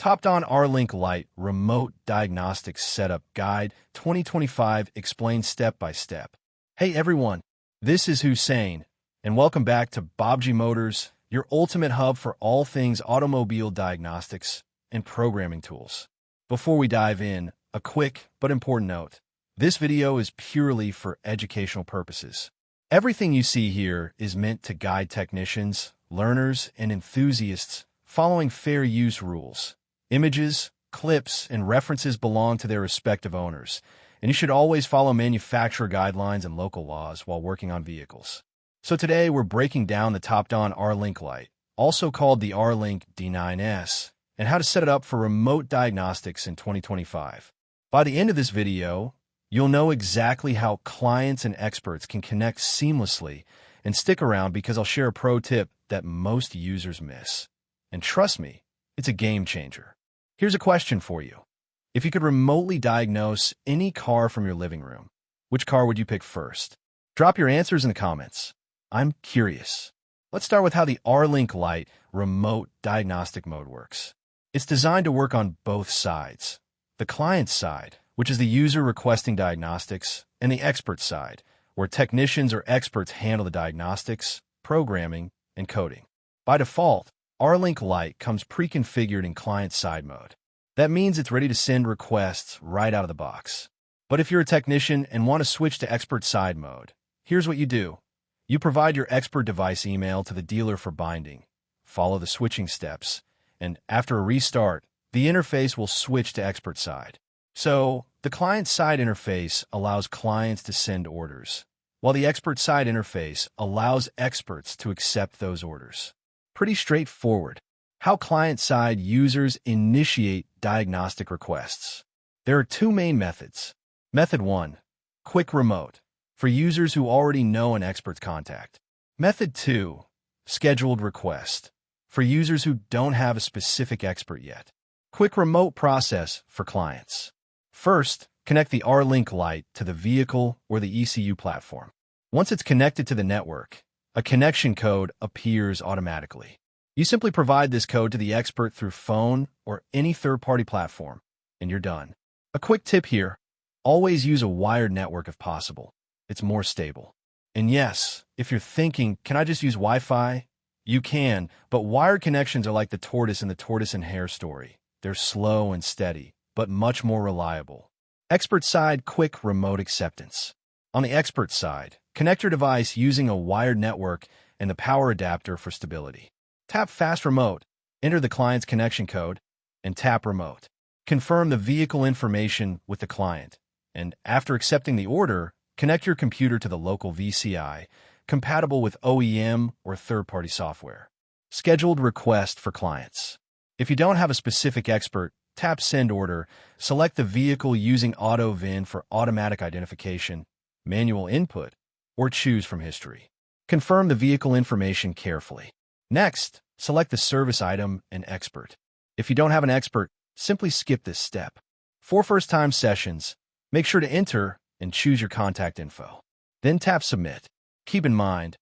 Topdon RLink Lite Remote Diagnostics Setup Guide 2025 explained step by step. Hey everyone, this is Hussein, and welcome back to Baabji Motors, your ultimate hub for all things automobile diagnostics and programming tools. Before we dive in, a quick but important note. This video is purely for educational purposes. Everything you see here is meant to guide technicians, learners, and enthusiasts following fair use rules. Images, clips, and references belong to their respective owners, and you should always follow manufacturer guidelines and local laws while working on vehicles. So today we're breaking down the Topdon RLink Lite, also called the RLink D-nine S, and how to set it up for remote diagnostics in 2025. By the end of this video, you'll know exactly how clients and experts can connect seamlessly, and stick around because I'll share a pro tip that most users miss. And trust me, it's a game changer. Here's a question for you. If you could remotely diagnose any car from your living room, which car would you pick first? Drop your answers in the comments. I'm curious. Let's start with how the RLink Lite remote diagnostic mode works. It's designed to work on both sides. The client side, which is the user requesting diagnostics, and the expert side, where technicians or experts handle the diagnostics, programming, and coding. By default, RLink Lite comes pre-configured in client-side mode. That means it's ready to send requests right out of the box. But if you're a technician and want to switch to expert-side mode, here's what you do. You provide your expert device email to the dealer for binding, follow the switching steps, and after a restart, the interface will switch to expert side. So, the client-side interface allows clients to send orders, while the expert-side interface allows experts to accept those orders. Pretty straightforward. How client-side users initiate diagnostic requests. There are two main methods. Method 1, quick remote, for users who already know an expert's contact. Method 2, scheduled request, for users who don't have a specific expert yet. Quick remote process for clients. First, connect the RLink Lite to the vehicle or the ECU platform. Once it's connected to the network, a connection code appears automatically. You simply provide this code to the expert through phone or any third-party platform, and you're done. A quick tip here, always use a wired network if possible. It's more stable. And yes, if you're thinking, can I just use Wi-Fi? You can, but wired connections are like the tortoise in the tortoise and hare story. They're slow and steady, but much more reliable. Expert side quick remote acceptance. On the expert side, connect your device using a wired network and the power adapter for stability. Tap Fast Remote, enter the client's connection code, and tap Remote. Confirm the vehicle information with the client, and after accepting the order, connect your computer to the local VCI, compatible with OEM or third-party software. Scheduled request for clients. If you don't have a specific expert, tap Send Order, select the vehicle using Auto VIN for automatic identification, manual input, or choose from history. Confirm the vehicle information carefully. Next, select the service item and expert. If you don't have an expert, simply skip this step. For first-time sessions, make sure to enter and choose your contact info. Then tap Submit. Keep in mind,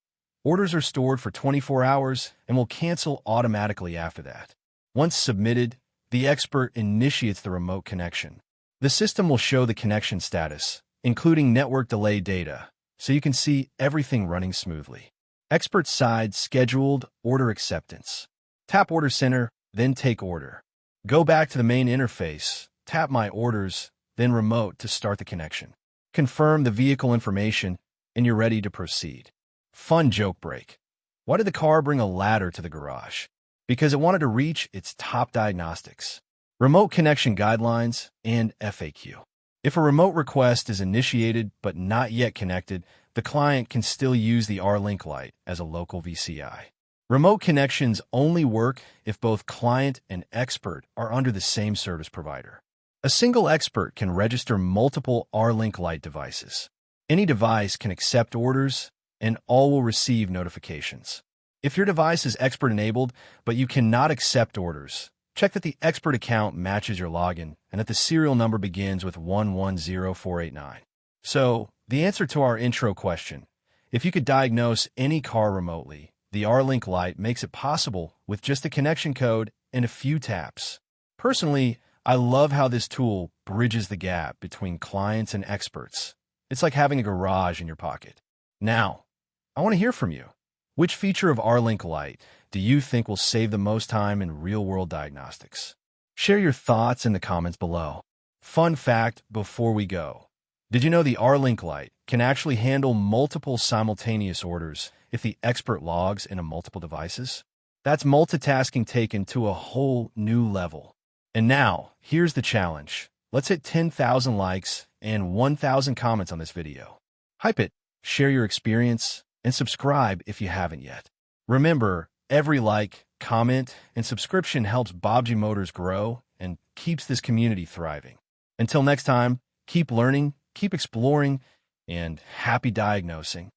orders are stored for 24 hours and will cancel automatically after that. Once submitted, the expert initiates the remote connection. The system will show the connection status, including network delay data, so you can see everything running smoothly. Expert side scheduled order acceptance. Tap Order Center, then Take Order. Go back to the main interface, tap My Orders, then Remote to start the connection. Confirm the vehicle information, and you're ready to proceed. Fun joke break. Why did the car bring a ladder to the garage? Because it wanted to reach its top diagnostics. Remote connection guidelines and FAQ. If a remote request is initiated but not yet connected, the client can still use the RLink Lite as a local VCI. Remote connections only work if both client and expert are under the same service provider. A single expert can register multiple RLink Lite devices. Any device can accept orders, and all will receive notifications. If your device is expert-enabled, but you cannot accept orders, check that the expert account matches your login and that the serial number begins with 110489. So, the answer to our intro question, if you could diagnose any car remotely, the RLink Lite makes it possible with just a connection code and a few taps. Personally, I love how this tool bridges the gap between clients and experts. It's like having a garage in your pocket. Now, I want to hear from you. Which feature of RLink Lite do you think will save the most time in real-world diagnostics? Share your thoughts in the comments below. Fun fact before we go. Did you know the RLink Lite can actually handle multiple simultaneous orders if the expert logs into multiple devices? That's multitasking taken to a whole new level. And now, here's the challenge. Let's hit 10,000 likes and 1,000 comments on this video. Hype it, share your experience, and subscribe if you haven't yet. Remember, every like, comment, and subscription helps Baabji Motors grow and keeps this community thriving. Until next time, keep learning, keep exploring, and happy diagnosing.